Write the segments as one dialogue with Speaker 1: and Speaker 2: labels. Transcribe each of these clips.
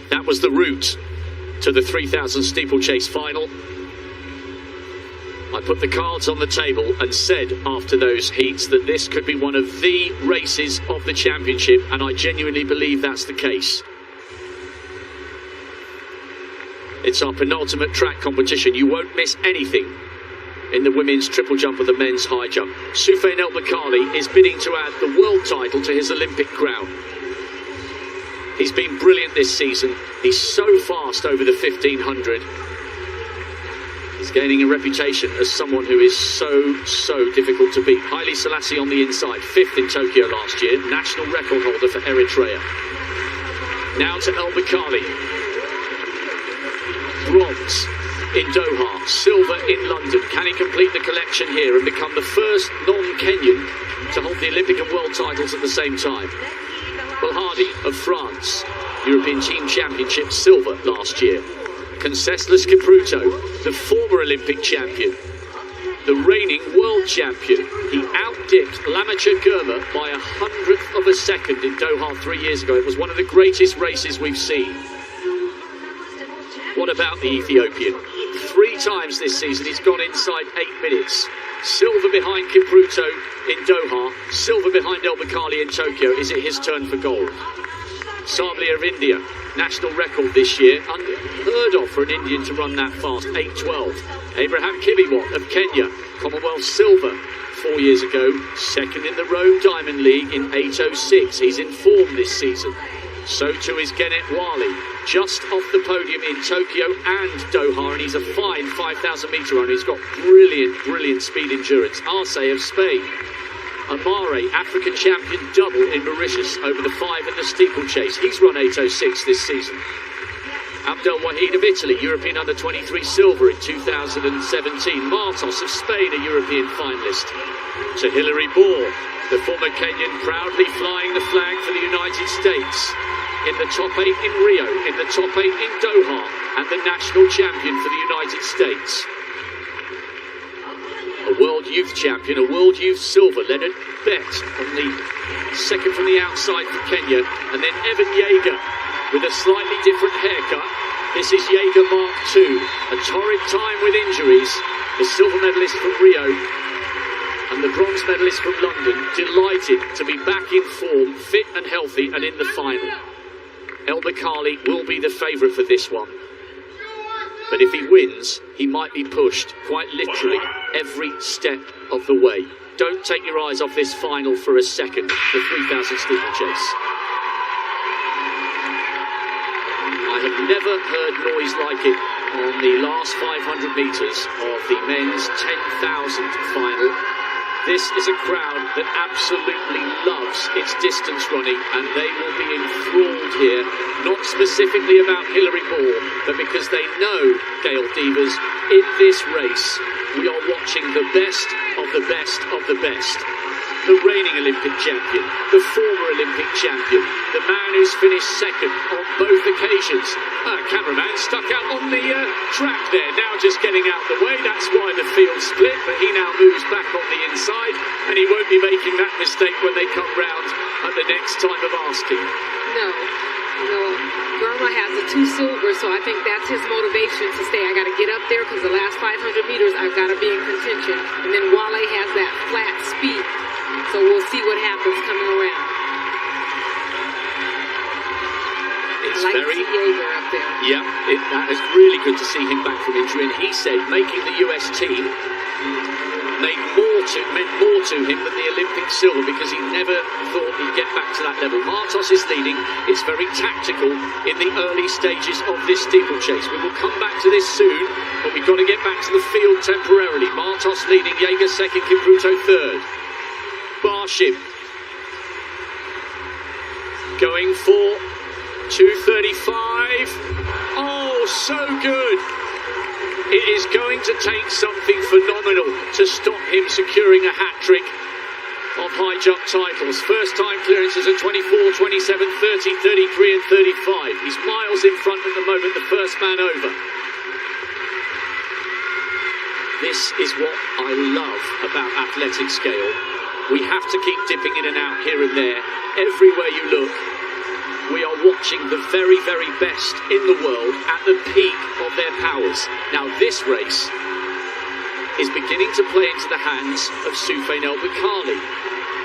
Speaker 1: That was the route to the 3,000 steeplechase final. I put the cards on the table and said after those heats that this could be one of the races of the championship, and I genuinely believe that's the case. It's our penultimate track competition. You won't miss anything in the women's triple jump or the men's high jump. Soufiane ELbakkal is bidding to add the world title to his Olympic crown. He's been brilliant this season. He's so fast over the 1500. He's gaining a reputation as someone who is so difficult to beat. Haile Selassie on the inside, 5th in Tokyo last year, national record holder for Eritrea. Now to ELbakkal. Bronze in Doha, silver in London. Can he complete the collection here and become the first non-Kenyan to hold the Olympic and world titles at the same time? Well, Hardy of France, European Team Championship silver last year. Conseslus Kipruto, the former Olympic champion, the reigning world champion. He outdipped Lamacher Gurma by 100th of a second in Doha 3 years ago. It was one of the greatest races we've seen. What about the Ethiopian? 3 times this season he's gone inside 8 minutes. Silver behind Kipruto in Doha, silver behind ELbakkal in Tokyo. Is it his turn for gold? Sabli of India, national record this year, unheard of for an Indian to run that fast, 8:12. Abraham Kibiwot of Kenya, Commonwealth silver 4 years ago, 2nd in the Rome Diamond League in 8:06. He's in form this season. So too is Genet Wali, just off the podium in Tokyo and Doha, and he's a fine 5,000 metre runner. He's got brilliant speed endurance. Arce of Spain. Amare, African champion double in Mauritius over the 5 at the steeplechase. He's run 8:06 this season. Abdel Wahid of Italy, European under-23 silver in 2017. Martos of Spain, a European finalist. To Hilary Bohr, the former Kenyan, proudly flying the flag for the United States. In the top 8 in Rio, in the top 8 in Doha, and the national champion for the United States. A world youth champion, a world youth silver. Leonard Bett on the second from the outside for Kenya, and then Evan Yeager with a slightly different haircut. This is Yeager Mark II, a torrid time with injuries. The silver medalist from Rio and the bronze medalist from London, delighted to be back in form, fit and healthy, and in the final. ELbakkal will be the favourite for this one. But if he wins, he might be pushed, quite literally, every step of the way. Don't take your eyes off this final for a second, the 3,000 steeplechase. I have never heard noise like it on the last 500 metres of the men's 10,000 final. This is a crowd that absolutely loves its distance running, and they will be enthralled here, not specifically about Hilary Bohr, but because they know, Gail Devers, in this race, we are watching the best of the best of the best. The reigning Olympic champion, the former Olympic champion, the man who's finished second on both occasions. Cameraman stuck out on the track there, now just getting out the way. That's why the field split, but he now moves back on the inside, and he won't be making that mistake when they come round at the next time of asking.
Speaker 2: No, Gurma has the 2 silver, so I think that's his motivation to stay. I got to get up there because the last 500 meters I've got to be in contention. And then Wale has that flat speed, so we'll see what happens coming around.
Speaker 1: It's
Speaker 2: I like to see Yeager up there.
Speaker 1: Yeah, that is really good to see him back from injury, and he said making the US team meant more to him than the Olympic silver, because he never thought he'd get back to that level. Martos is leading. It's very tactical in the early stages of this steeplechase. We will come back to this soon, but we've got to get back to the field temporarily. Martos leading, Yeager second, Kipruto third. Barshim going for 2:35. Oh, so good. It is going to take something phenomenal to stop him securing a hat-trick of high jump titles. First time clearances at 24, 27, 30, 33 and 35. He's miles in front at the moment, the first man over. This is what I love about athletic scale. We have to keep dipping in and out here and there, everywhere you look. we are watching the very, very best in the world at the peak of their powers. Now this race is beginning to play into the hands of Soufiane ELbakkali.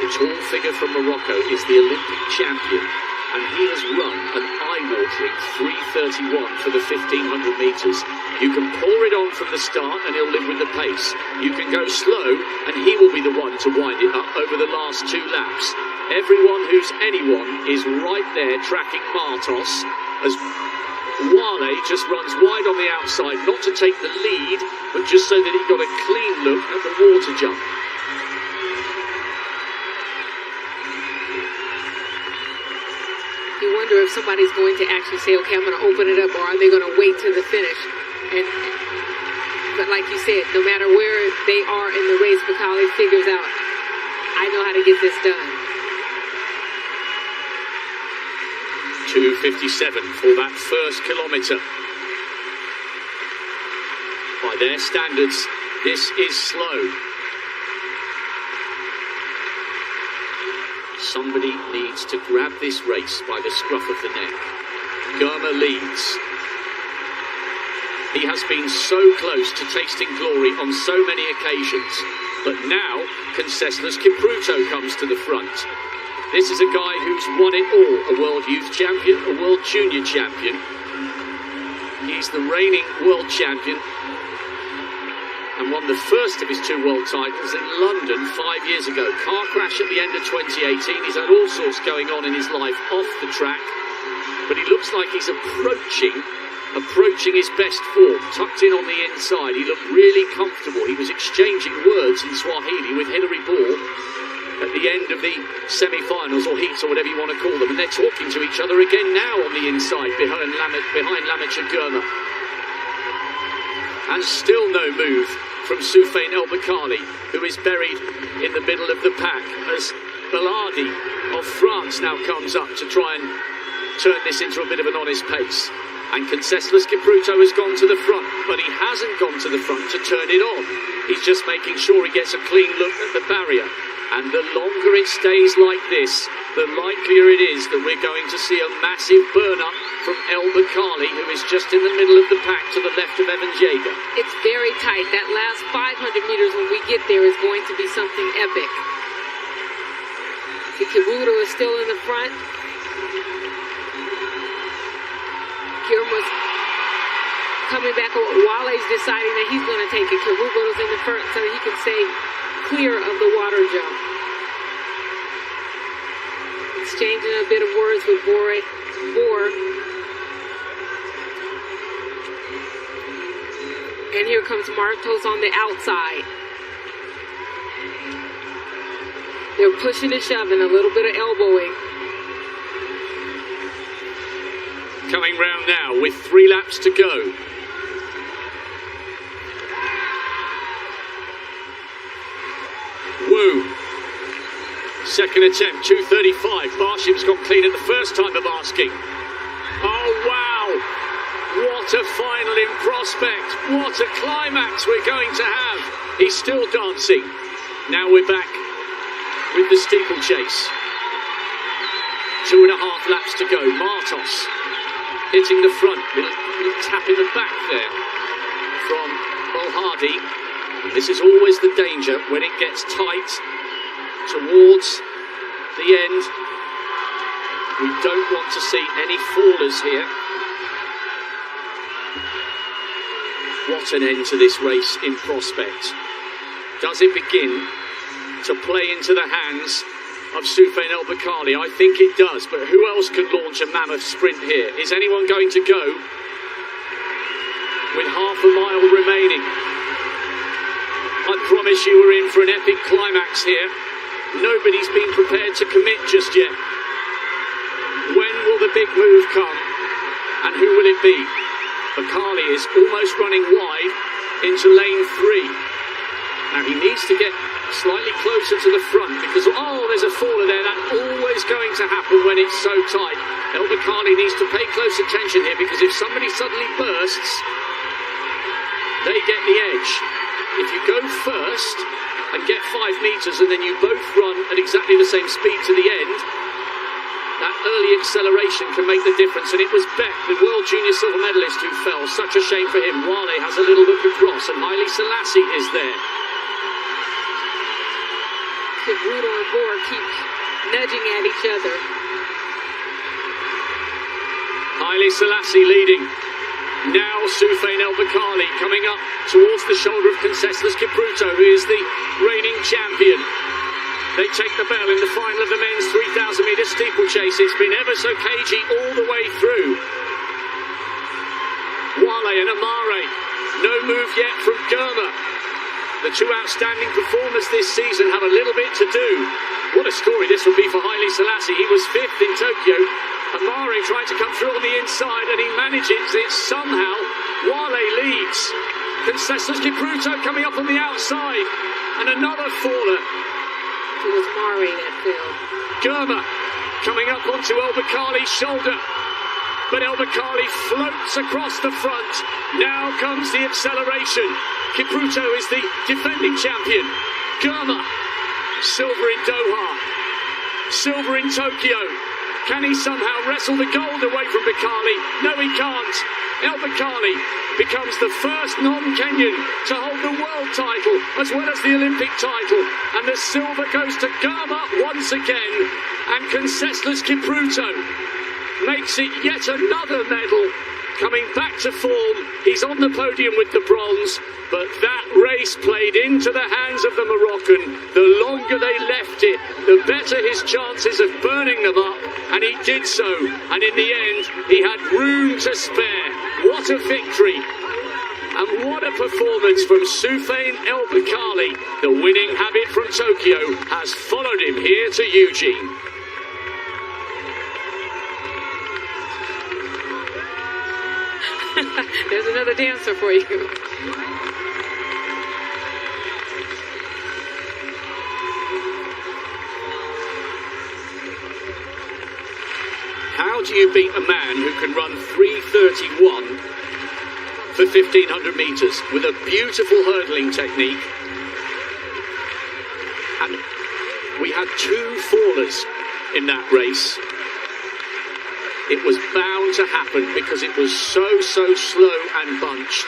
Speaker 1: The tall figure from Morocco is the Olympic champion, and he has run an eye-watering 3:31 for the 1500 metres. You can pour it on from the start and he'll live with the pace. You can go slow and he will be the one to wind it up over the last 2 laps. Everyone who's anyone is right there tracking Martos as Wale just runs wide on the outside, not to take the lead, but just so that he got a clean look at the water jump.
Speaker 2: You wonder if somebody's going to actually say, okay, I'm going to open it up, or are they going to wait to the finish? But like you said, no matter where they are in the race, Bakkali figures out, I know how to get this done.
Speaker 1: 2:57 for that first kilometre. By their standards, this is slow. Somebody needs to grab this race by the scruff of the neck. Girma leads. He has been so close to tasting glory on so many occasions, but now Conseslus Kipruto comes to the front. This is a guy who's won it all, a world youth champion, a world junior champion. He's the reigning world champion and won the first of his 2 world titles in London 5 years ago. Car crash at the end of 2018. He's had all sorts going on in his life off the track, but he looks like he's approaching his best form, tucked in on the inside. He looked really comfortable. He was exchanging words in Swahili with Hilary Ball at the end of the semi-finals, or heats, or whatever you want to call them, and they're talking to each other again now on the inside behind Lamic and Girma. And still no move from Soufiane ELbakkali, who is buried in the middle of the pack as Bellardi of France now comes up to try and turn this into a bit of an honest pace. And Conseslus Kipruto has gone to the front, but he hasn't gone to the front to turn it on. He's just making sure he gets a clean look at the barrier. And the longer it stays like this, the likelier it is that we're going to see a massive burn-up from ELbakkali, who is just in the middle of the pack to the left of Evans Jaeger.
Speaker 2: It's very tight. That last 500 meters when we get there is going to be something epic. Kipruto is still in the front. Girma's coming back. Wale's deciding that he's going to take it. Kipruto's in the front so he can stay clear of the water jump. Exchanging a bit of words with Boer. And here comes Martos on the outside. They're pushing and shoving, a little bit of elbowing.
Speaker 1: Coming round now with 3 laps to go. Woo. Second attempt, 2:35. Barshim's got clean at the first time of asking. Oh, wow. What a final in prospect. What a climax we're going to have. He's still dancing. Now we're back with the steeplechase. 2.5 laps to go. Martos hitting the front. Little tap in the back there from Bolhardi. This is always the danger when it gets tight towards the end. We don't want to see any fallers here. What an end to this race in prospect. Does it begin to play into the hands of Soufiane ELbakkali? I think it does, but who else could launch a mammoth sprint here? Is anyone going to go with half a mile remaining? I promise you we're in for an epic climax here. Nobody's been prepared to commit just yet. When will the big move come? And who will it be? Bakkali is almost running wide into lane 3. Now he needs to get slightly closer to the front because, oh, there's a faller there. That's always going to happen when it's so tight. ELbakkali needs to pay close attention here because if somebody suddenly bursts, they get the edge. If you go first and get 5 meters and then you both run at exactly the same speed to the end, That early acceleration can make the difference, and it was Beck, the world junior silver medalist, who fell. Such a shame for him. Wale has a little look across, and Haile Selassie is there.
Speaker 2: Kipruto and Boer keep nudging at each other.
Speaker 1: Haile Selassie leading. Now Soufiane ELbakkali coming up towards the shoulder of Conseslus Kipruto, who is the reigning champion. They take the bell in the final of the men's 3,000 metre steeplechase. It's been ever so cagey all the way through. Wale and Amare, no move yet from Germa. The two outstanding performers this season have a little bit to do. What a story this will be for Haile Selassie. He was fifth in Tokyo. Amare trying to come through on the inside, and he manages it somehow. Wale leads. Conseslus Kipruto coming up on the outside, and another faller.
Speaker 2: It was Mare that fell.
Speaker 1: Germa coming up onto ELbakkali's shoulder, but ELbakkali floats across the front. Now comes the acceleration. Kipruto is the defending champion. Germa, silver in Doha, silver in Tokyo. Can he somehow wrestle the gold away from Bakkali? No, he can't. ELbakkali becomes the first non-Kenyan to hold the world title as well as the Olympic title. And the silver goes to Germa once again. And Conseslus Kipruto makes it yet another medal. Coming back to form, he's on the podium with the bronze, but that race played into the hands of the Moroccan. The longer they left it, the better his chances of burning them up, and he did so, and in the end, he had room to spare. What a victory, and what a performance from Soufiane ELbakkali. The winning habit from Tokyo has followed him here to Eugene.
Speaker 2: There's another dancer for you.
Speaker 1: How do you beat a man who can run 3:31 for 1,500 metres with a beautiful hurdling technique? And we had two fallers in that race. It was bound to happen because it was so slow and bunched.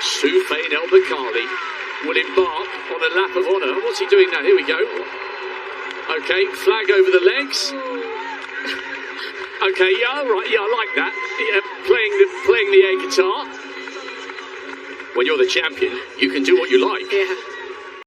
Speaker 1: Soufiane ELbakkali will embark on a lap of honour. What's he doing now? Here we go. Okay, flag over the legs. Okay, yeah, all right, yeah, I like that. Yeah, playing the air guitar. When you're the champion, you can do what you like.
Speaker 2: Yeah.